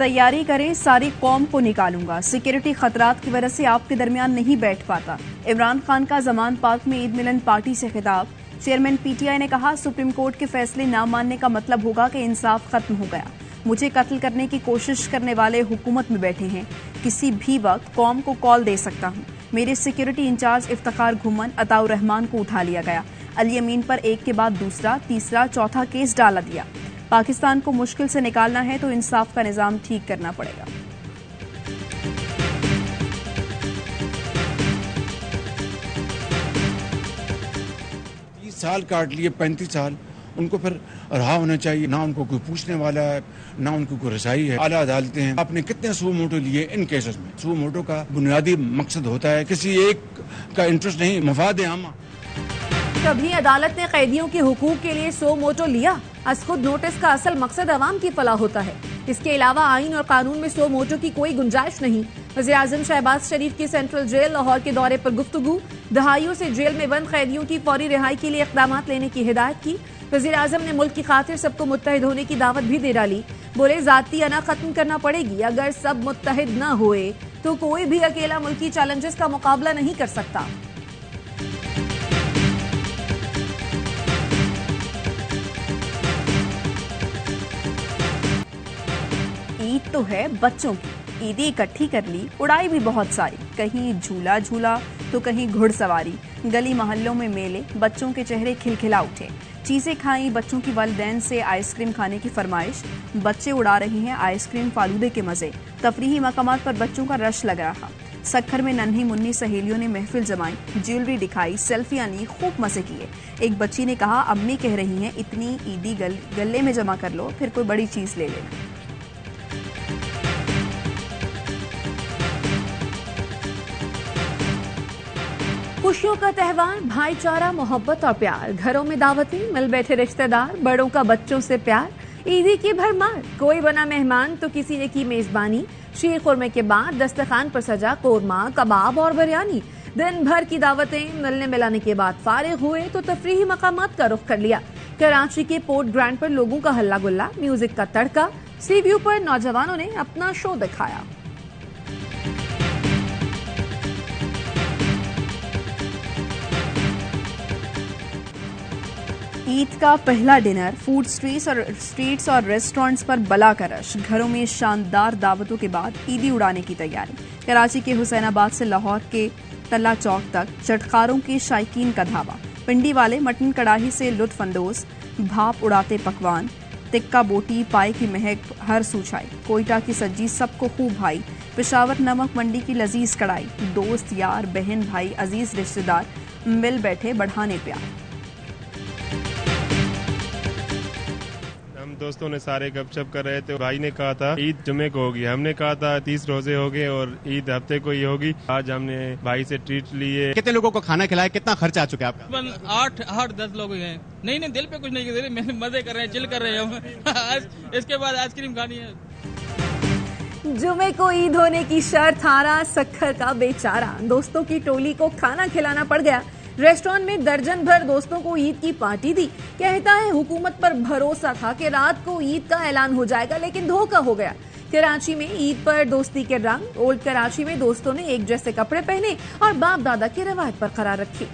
तैयारी करें, सारी कौम को निकालूंगा। सिक्योरिटी खतरात की वजह से आपके दरमियान नहीं बैठ पाता। इमरान खान का जमान पार्क में ईद मिलन पार्टी से खिताब। चेयरमैन पीटीआई ने कहा, सुप्रीम कोर्ट के फैसले न मानने का मतलब होगा कि इंसाफ खत्म हो गया। मुझे कत्ल करने की कोशिश करने वाले हुकूमत में बैठे हैं। किसी भी वक्त कौम को कॉल दे सकता हूं। मेरे सिक्योरिटी इंचार्ज इफ्तिखार घुमन अताउर रहमान को उठा लिया गया। अली अमीन पर एक के बाद दूसरा, तीसरा, चौथा केस डाला दिया। पाकिस्तान को मुश्किल से निकालना है तो इंसाफ का निजाम ठीक करना पड़ेगा। साल काट लिए, 35 साल उनको फिर रहा होना चाहिए। ना उनको कोई पूछने वाला है, ना उनको कोई रसाई है। आला अदालतें हैं, आपने कितने सू मोटो लिए इन केसेस में। सू मोटो का बुनियादी मकसद होता है किसी एक का इंटरेस्ट नहीं, मफाद आमा। कभी अदालत ने कैदियों के हुकूक के लिए सो मोटो लिया? आज खुद नोटिस का असल मकसद अवाम की फलाह होता है। इसके अलावा आइन और कानून में सो मोटो की कोई गुंजाइश नहीं। वज़ीर-ए-आज़म शहबाज शरीफ की सेंट्रल जेल लाहौर के दौरे पर गुफ्तगू। दहाइयों से जेल में बंद कैदियों की फौरी रिहाई के लिए इक़दाम लेने की हिदायत की। वज़ीर-ए-आज़म ने मुल्क की खातिर सबको मुत्तहिद होने की दावत भी दे डाली। बोले, जाती अना खत्म करना पड़ेगी। अगर सब मुत्तहिद न हुए तो कोई भी अकेला मुल्की चैलेंजेस का मुकाबला नहीं कर सकता। ईद तो है बच्चों की, ईदी इकट्ठी कर ली, उड़ाई भी बहुत सारी। कहीं झूला झूला तो कहीं घुड़सवारी। गली मोहल्लों में मेले, बच्चों के चेहरे खिलखिला उठे। चीजें खाई, बच्चों की वालिदैन से आइसक्रीम खाने की फरमाइश। बच्चे उड़ा रहे हैं आइसक्रीम फालूदे के मजे। तफरीही मकामात पर बच्चों का रश लग रहा। सक्खर में नन्ही मुन्नी सहेलियों ने महफिल जमाई, ज्वेलरी दिखाई, सेल्फियां ली, खूब मजे किए। एक बच्ची ने कहा, अम्मी कह रही हैं इतनी ईदी गले में जमा कर लो, फिर कोई बड़ी चीज ले लेना। खुशियों का त्यौहार, भाईचारा, मोहब्बत और प्यार। घरों में दावतें, मिल बैठे रिश्तेदार, बड़ों का बच्चों से प्यार। ईदी की भरमार, कोई बना मेहमान तो किसी ने की मेजबानी। शीर खुरमे के बाद दस्तरखान पर सजा कोरमा, कबाब और बिरयानी। दिन भर की दावतें, मिलने मिलाने के बाद फारिग हुए तो तफरीही मकामात का रुख कर लिया। कराची के पोर्ट ग्रैंड पर लोगों का हल्ला गुल्ला, म्यूजिक का तड़का। सी व्यू पर नौजवानों ने अपना शो दिखाया। ईद का पहला डिनर, फूड स्ट्रीट्स और रेस्टोरेंट्स पर बला का रश। घरों में शानदार दावतों के बाद ईदी उड़ाने की तैयारी। कराची के हुसैनाबाद से लाहौर के तल्ला चौक तक चटखारों के शायकीन का धावा। पिंडी वाले मटन कड़ाही से लुत्फ अंदोज, भाप उड़ाते पकवान। टिक्का बोटी, पाए की महक हर सूछाई। कोयटा की सज्जी सबको खूब भाई। पेशावर नमक मंडी की लजीज कड़ाई। दोस्त यार बहन भाई अजीज रिश्तेदार मिल बैठे बढ़ाने प्यार। दोस्तों ने सारे गपशप कर रहे थे। भाई ने कहा था ईद जुमे को होगी, हमने कहा था 30 रोजे हो गए और ईद हफ्ते को ही होगी। आज हमने भाई से ट्रीट लिए। कितने लोगों को खाना खिलाया, कितना खर्चा आ चुका है आपका? 8-10 लोग हैं। नहीं दिल पे कुछ नहीं कर रहे, मजे कर रहे हैं, चिल कर रहे हैं। इसके बाद आइसक्रीम खानी है। जुमे को ईद होने की शर्त हारा सक्खर का बेचारा। दोस्तों की टोली को खाना खिलाना पड़ गया। रेस्टोरेंट में दर्जन भर दोस्तों को ईद की पार्टी दी। कहता है हुकूमत पर भरोसा था कि रात को ईद का ऐलान हो जाएगा, लेकिन धोखा हो गया। कराची में ईद पर दोस्ती के रंग। ओल्ड कराची में दोस्तों ने एक जैसे कपड़े पहने और बाप दादा की रवायत बरकरार रखी।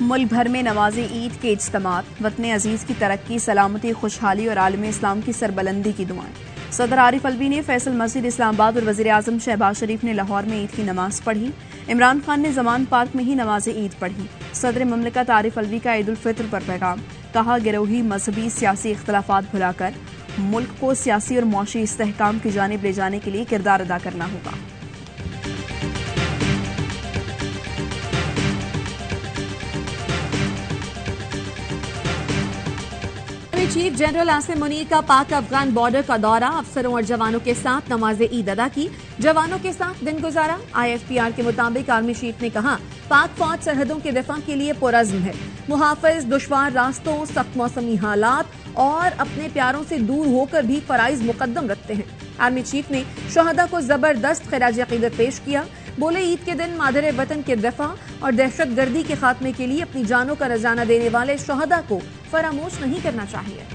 मुल्क भर में नमाज ईद के इज्तिमात, वतन अजीज की तरक्की, सलामती, खुशहाली और आलम इस्लाम की सरबलंदी की दुआएं। सदर आरिफ अलवी ने फैसल मस्जिद इस्लामाबाद और वज़ीर-ए-आज़म शहबाज शरीफ ने लाहौर में ईद की नमाज पढ़ी। इमरान खान ने जमान पार्क में ही नमाज ईद पढ़ी। सदर ममलिकत आरिफ अलवी का ईद उल फित्र पर पैगाम। कहा, गिरोही मजहबी सियासी इख्तलाफात भुलाकर मुल्क को सियासी और मौशी इस्तेहकाम की जानिब ले जाने के लिए किरदार अदा करना होगा। चीफ जनरल आसिम मुनीर का पाक अफगान बॉर्डर का दौरा, अफसरों और जवानों के साथ नमाज ईद अदा की, जवानों के साथ दिन गुजारा। IFPR के मुताबिक आर्मी चीफ ने कहा, पाक फौज सरहदों के दिफा के लिए पुरअज़्म है। मुहाफिज दुश्वार रास्तों, सख्त मौसमी हालात और अपने प्यारों से दूर होकर भी फराइज मुकद्दम रखते हैं। आर्मी चीफ ने शहदा को जबरदस्त खिराज अकीदत पेश किया। बोले, ईद के दिन मादरे वतन के दिफा और दहशत गर्दी के खात्मे के लिए अपनी जानों का रजाना देने वाले शहदा को फरामोश नहीं करना चाहिए।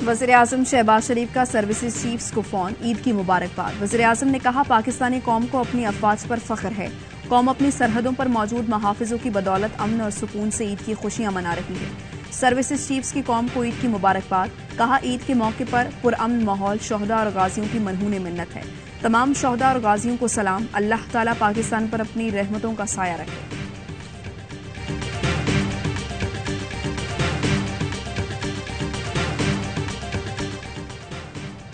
वज़ीर-ए-आज़म शहबाज शरीफ का सर्विसेज चीफ्स को फोन, ईद की मुबारकबाद। वज़ीर-ए-आज़म ने कहा, पाकिस्तानी कौम को अपनी अफवाज पर फख्र है। कौम अपनी सरहदों पर मौजूद मुहाफिजों की बदौलत अमन और सुकून से ईद की खुशियां मना रही है। सर्विसेज चीफ्स की कौम को ईद की मुबारकबाद। कहा, ईद के मौके पर पुरअमन माहौल शोहदा और गाजियों की मनहून मिन्नत है। तमाम शोहदा और गाजियों को सलाम। अल्लाह ताला पाकिस्तान पर अपनी रहमतों का साया रखे।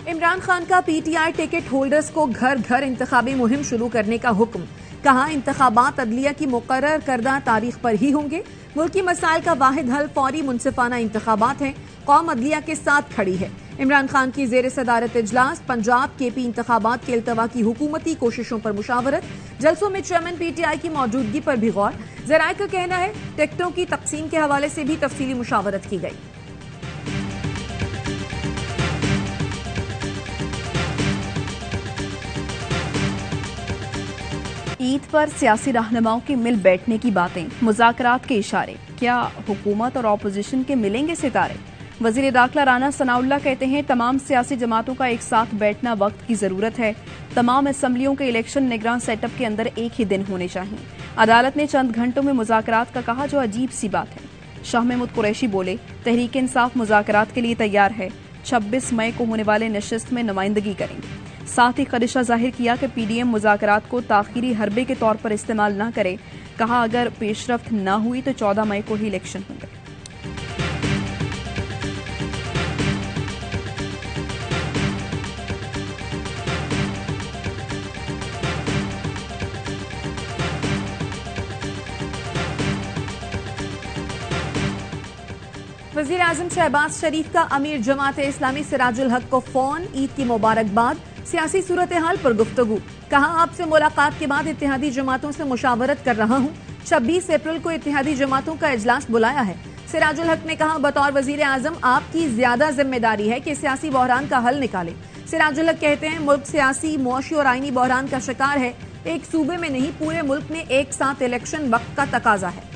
इमरान खान का PTI टिकट होल्डर्स को घर घर इंतखाबी मुहिम शुरू करने का हुक्म। कहा, इंतखाबात अदलिया की मुकर्रर करदा तारीख पर ही होंगे। मुल्की मसाइल का वाहिद हल फौरी मुनसिफाना इंतखाबात है। कौम अदलिया के साथ खड़ी है। इमरान खान की जेर सदारत इजलास पंजाब KP इंतखाबात के इल्तवा की हुकूमती कोशिशों पर मुशावरत। जलसों में चेयरमैन PTI की मौजूदगी पर भी गौर। जराए का कहना है, टिकटों की तकसीम के हवाले से भी तफसीली मुशावरत की गई। ईद पर सियासी रहनुमाओं के मिल बैठने की बातें, मुज़ाकरात के इशारे। क्या हुकूमत और ऑपोजिशन के मिलेंगे सितारे? वज़ीर दाखिला राना सनाउल्लाह कहते हैं, तमाम सियासी जमातों का एक साथ बैठना वक्त की जरूरत है। तमाम असम्बलियों के इलेक्शन निगरान सेटअप के अंदर एक ही दिन होने चाहिए। अदालत ने चंद घंटों में मुज़ाकरात का कहा, जो अजीब सी बात है। शाह महमूद कुरैशी बोले, तहरीक इंसाफ मुज़ाकरात के लिए तैयार है। 26 मई को होने वाले नशिस्त में नुमाइंदगी करेंगे। साथ ही खदशा जाहिर किया कि PDM मुज़ाकरात को ताख़ीरी हरबे के तौर पर इस्तेमाल न करे। कहा, अगर पेशरफ्त न हुई तो 14 मई को ही इलेक्शन होंगे। वज़ीर आज़म शहबाज शरीफ का अमीर जमात इस्लामी सिराजुल हक को फोन, ईद की मुबारकबाद। सियासी सूरत हाल पर गुफ्तगू। कहा, आपसे मुलाकात के बाद इत्तेहादी जमातों से मुशावरत कर रहा हूँ। 26 अप्रैल को इत्तेहादी जमातों का इजलास बुलाया है। सिराजुल हक ने कहा, बतौर वज़ीर आज़म आपकी ज्यादा जिम्मेदारी है कि सियासी बहरान का हल निकाले। सिराजुल हक कहते हैं, मुल्क सियासी, मुआशी और आईनी बहरान का शिकार है। एक सूबे में नहीं, पूरे मुल्क में एक साथ इलेक्शन वक्त का तकाजा है।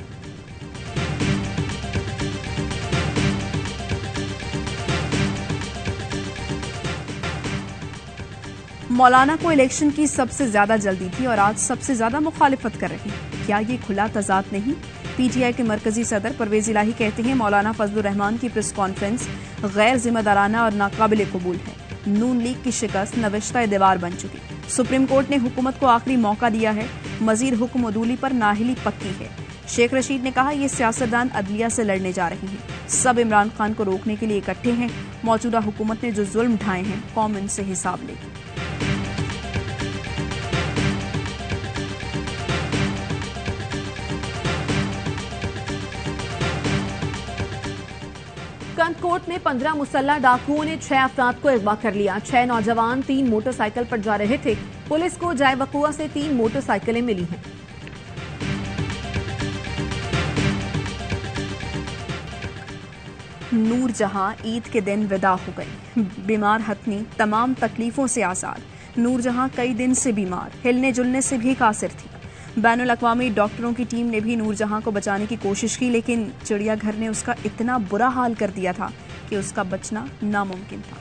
मौलाना को इलेक्शन की सबसे ज्यादा जल्दी थी और आज सबसे ज्यादा मुखालिफत कर रहे हैं। क्या ये खुला तजाद नहीं? PTI के मरकजी सदर परवेज इलाही कहते हैं, मौलाना फजलुर रहमान की प्रेस कॉन्फ्रेंस गैर जिम्मेदाराना और नाकाबिल कबूल है। नून लीग की शिकस्त नविश्ता दीवार बन चुकी। सुप्रीम कोर्ट ने हुकूमत को आखिरी मौका दिया है। मजीद हुक्म अदूली पर नाहिली पक्की है। शेख रशीद ने कहा, ये सियासतदान अदलिया से लड़ने जा रहे हैं। सब इमरान खान को रोकने के लिए इकट्ठे हैं। मौजूदा हुकूमत ने जो जुल्म ढाए हैं, कौम इनसे हिसाब लेगी। कंदकोट में 15 मुसल्ला डाकुओं ने 6 अफराद को अगवा कर लिया। 6 नौजवान 3 मोटरसाइकिल पर जा रहे थे। पुलिस को जाए वकुआ से 3 मोटरसाइकिलें मिली हैं। नूर जहां ईद के दिन विदा हो गई। बीमार हथनी तमाम तकलीफों से आजाद। नूर जहां कई दिन से बीमार, हिलने जुलने से भी कासिर थी। बैनुल अक़वामी डॉक्टरों की टीम ने भी नूर जहां को बचाने की कोशिश की, लेकिन चिड़ियाघर ने उसका इतना बुरा हाल कर दिया था कि उसका बचना नामुमकिन था।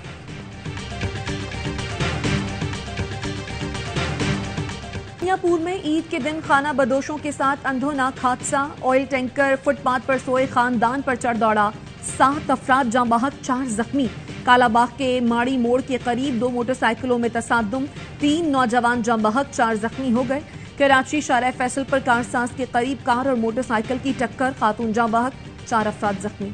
मियाँपुर में ईद के दिन खाना बदोशों के साथ अंधोनाक हादसा। ऑयल टैंकर फुटपाथ पर सोए खानदान पर चढ़ दौड़ा। 7 अफराद जाँ बहक, 4 जख्मी। कालाबाग के माड़ी मोड़ के करीब 2 मोटरसाइकिलों में तसादुम। 3 नौजवान जाँ बहक, 4 जख्मी हो गए। कराची शारा फैसल पर कारसाज के करीब कार और मोटरसाइकिल की टक्कर, खातून जाँ बहक, 4 अफराद जख्मी।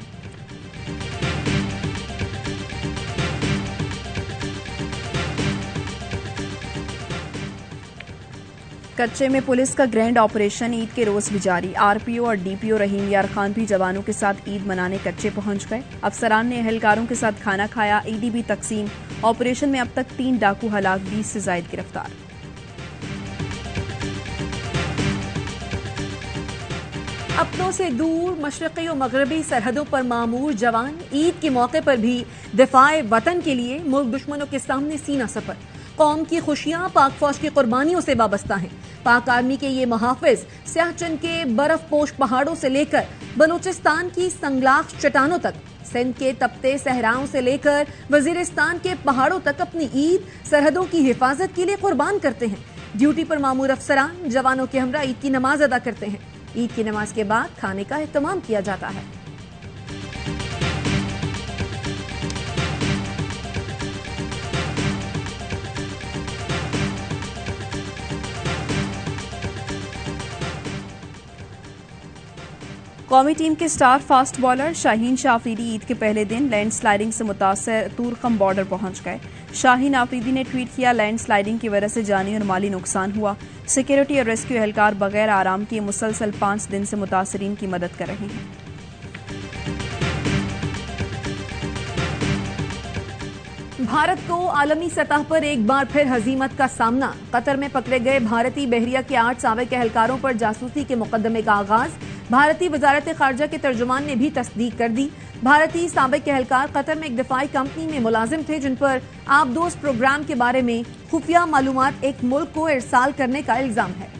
कच्चे में पुलिस का ग्रैंड ऑपरेशन ईद के रोज भी जारी। आरपीओ और डीपीओ रहीम यार खान भी जवानों के साथ ईद मनाने कच्चे पहुंच गए। अफसरान ने अहलकारों के साथ खाना खाया, ईदी भी तकसीम। ऑपरेशन में अब तक 3 डाकू हलाक, 20 से जायद गिरफ्तार। अपनों से दूर मशरक़ी और मगरबी सरहदों पर मामूर जवान ईद के मौके पर भी दिफाए वतन के लिए मुल्क दुश्मनों के सामने सीना सफर। कौम की खुशियां पाक फौज की कुर्बानियों से वाबस्ता हैं। पाक आर्मी के ये मुहाफिज सियाचिन के बर्फ पोश पहाड़ों से लेकर बलूचिस्तान की संगलाख चट्टानों तक, सिंध के तपते सहराओं से लेकर वजीरिस्तान के पहाड़ों तक अपनी ईद सरहदों की हिफाजत के लिए कुर्बान करते हैं। ड्यूटी पर मामूर अफसरान जवानों के हमरा ईद की नमाज अदा करते हैं। ईद की नमाज के बाद खाने का एहतमाम किया जाता है। कौमी टीम के star fast bowler Shaheen Shah Afridi Eid के पहले दिन लैंडस्लाइडिंग से मुतासर तूरखम बॉर्डर पहुंच गए। शाहीन अफरीदी ने ट्वीट किया, लैंडस्लाइडिंग की वजह से जानी और माली नुकसान हुआ। सिक्योरिटी और रेस्क्यू एहलकार बगैर आराम किए मुसलसल 5 दिन से मुतासरीन की मदद कर रहे हैं। भारत को आलमी सतह पर एक बार फिर हजीमत का सामना। कतर में पकड़े गए भारतीय बहरिया के 8 साबिक एहलकारों पर जासूसी के मुकदमे का आगाज। भारतीय वजारत खारजा के तर्जुमान ने भी तस्दीक कर दी। भारतीय साबिक एहलकार कतर में एक दिफाई कंपनी में मुलाजिम थे, जिन पर आबदोज प्रोग्राम के बारे में खुफिया मालूमात एक मुल्क को इरसाल करने का इल्जाम है।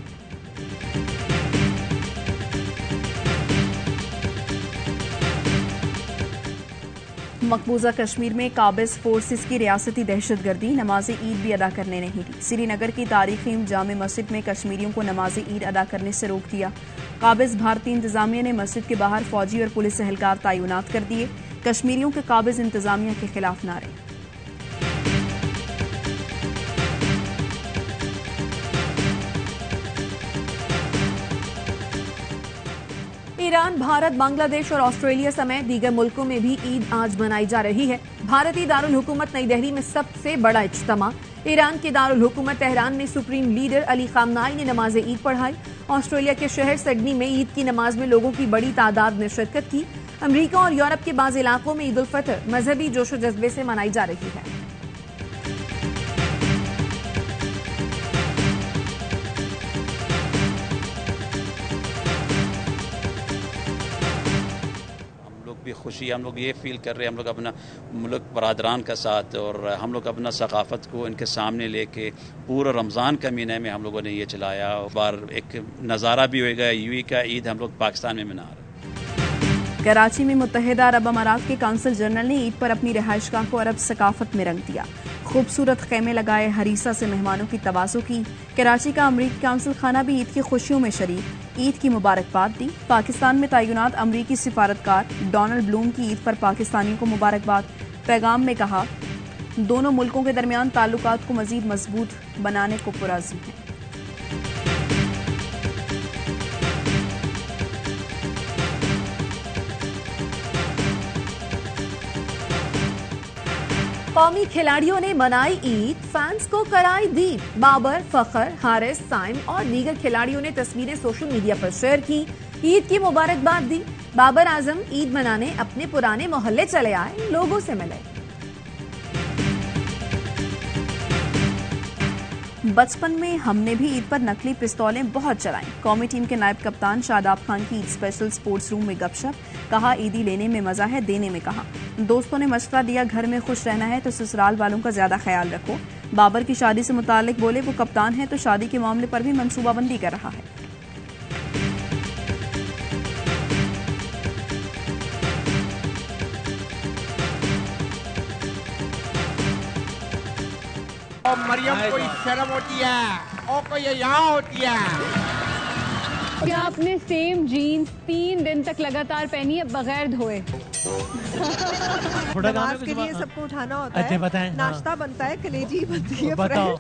मकबूजा कश्मीर में काबिज फोर्सेस की रियासती दहशतगर्दी, नमाज ईद भी अदा करने नहीं दी। श्रीनगर की तारीखी जामे मस्जिद में कश्मीरियों को नमाज ईद अदा करने से रोक दिया। काबिज भारतीय इंतजामिया ने मस्जिद के बाहर फौजी और पुलिस एहलकार तैनात कर दिए। कश्मीरियों के काबिज इंतजामिया के खिलाफ नारे। ईरान, भारत, बांग्लादेश और ऑस्ट्रेलिया समेत दीगर मुल्कों में भी ईद आज मनाई जा रही है। भारतीय दारुल हुकूमत नई दिल्ली में सबसे बड़ा इज्तिमा। ईरान के दारुल हुकूमत तेहरान में सुप्रीम लीडर अली खामनाई ने नमाज ईद पढ़ाई। ऑस्ट्रेलिया के शहर सिडनी में ईद की नमाज में लोगों की बड़ी तादाद ने शिरकत की। अमेरिका और यूरोप के बाज़ इलाकों में ईद उल फितर मजहबी जोशो जज्बे से मनाई जा रही है। खुशी हम लोग ये फील कर रहे हैं, हम लोग अपना मुल्क बरादरान का साथ और हम लोग अपना सकाफत को इनके सामने लेके पूरा रमज़ान का महीने में हम लोगों ने ये चलाया। बार एक नज़ारा भी होगा यूएई का ईद हम लोग पाकिस्तान में मना रहे हैं। कराची में मुत्तहिदा अरब अमारात के काउंसिल जनरल ने ईद पर अपनी रिहाइशगाह को अरब सकाफत में रंग दिया। खूबसूरत खेमे लगाए, हरीसा से मेहमानों की तवाज़ो की। कराची का अमरीकी काउंसिल खाना भी ईद की खुशियों में शरीक, ईद की मुबारकबाद दी। पाकिस्तान में तैनात अमरीकी सिफारतकार डोनाल्ड ब्लूम की ईद पर पाकिस्तानियों को मुबारकबाद। पैगाम में कहा, दोनों मुल्कों के दरमियान ताल्लुकात को मजीद मजबूत बनाने को पुरअज़्म है। कौमी खिलाड़ियों ने मनाई ईद, फैंस को कराई दी। बाबर, फखर, हारिस, साइम और दीगर खिलाड़ियों ने तस्वीरें सोशल मीडिया पर शेयर की, ईद की मुबारकबाद दी। बाबर आजम ईद मनाने अपने पुराने मोहल्ले चले आए, लोगों से मिले। बचपन में हमने भी ईद पर नकली पिस्तौलें बहुत चलाईं। कौमी टीम के नायब कप्तान शादाब खान की ईद स्पेशल स्पोर्ट्स रूम में गपशप। कहा, ईदी लेने में मजा है, देने में कहा। दोस्तों ने मशवरा दिया, घर में खुश रहना है तो ससुराल वालों का ज्यादा ख्याल रखो। बाबर की शादी से मुतालिक बोले, वो कप्तान है तो शादी के मामले पर भी मंसूबाबंदी कर रहा है। और मरियम को शर्म होती है और कोई यहाँ होती है। क्या आपने सेम जीन्स 3 दिन तक लगातार पहनी है बगैर धोए? नमाज के लिए सबको उठाना होता है, बताएं, नाश्ता बनता है, कलेजी बनती है। बताओ।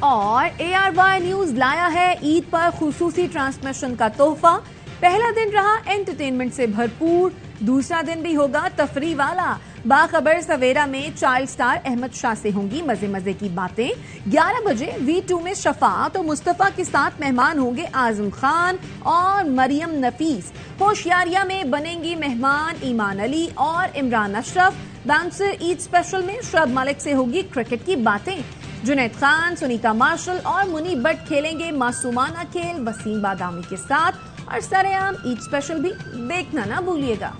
और ARY न्यूज लाया है ईद पर खुसूसी ट्रांसमिशन का तोहफा। पहला दिन रहा एंटरटेनमेंट से भरपूर, दूसरा दिन भी होगा तफरी वाला। बाखबर सवेरा में चाइल्ड स्टार अहमद शाह से होंगी मजे मजे की बातें। 11 बजे V2 में शफात और मुस्तफा के साथ मेहमान होंगे आजम खान और मरियम नफीस। होशियारिया में बनेंगी मेहमान ईमान अली और इमरान अशरफ। डांसर ईद स्पेशल में शुएब मलिक से होगी क्रिकेट की बातें। जुनैद खान, सुनीता मार्शल और मुनीब भट्ट खेलेंगे मासूमाना खेल वसीम बादामी के साथ। और सरेआम ईद स्पेशल भी देखना ना भूलिएगा।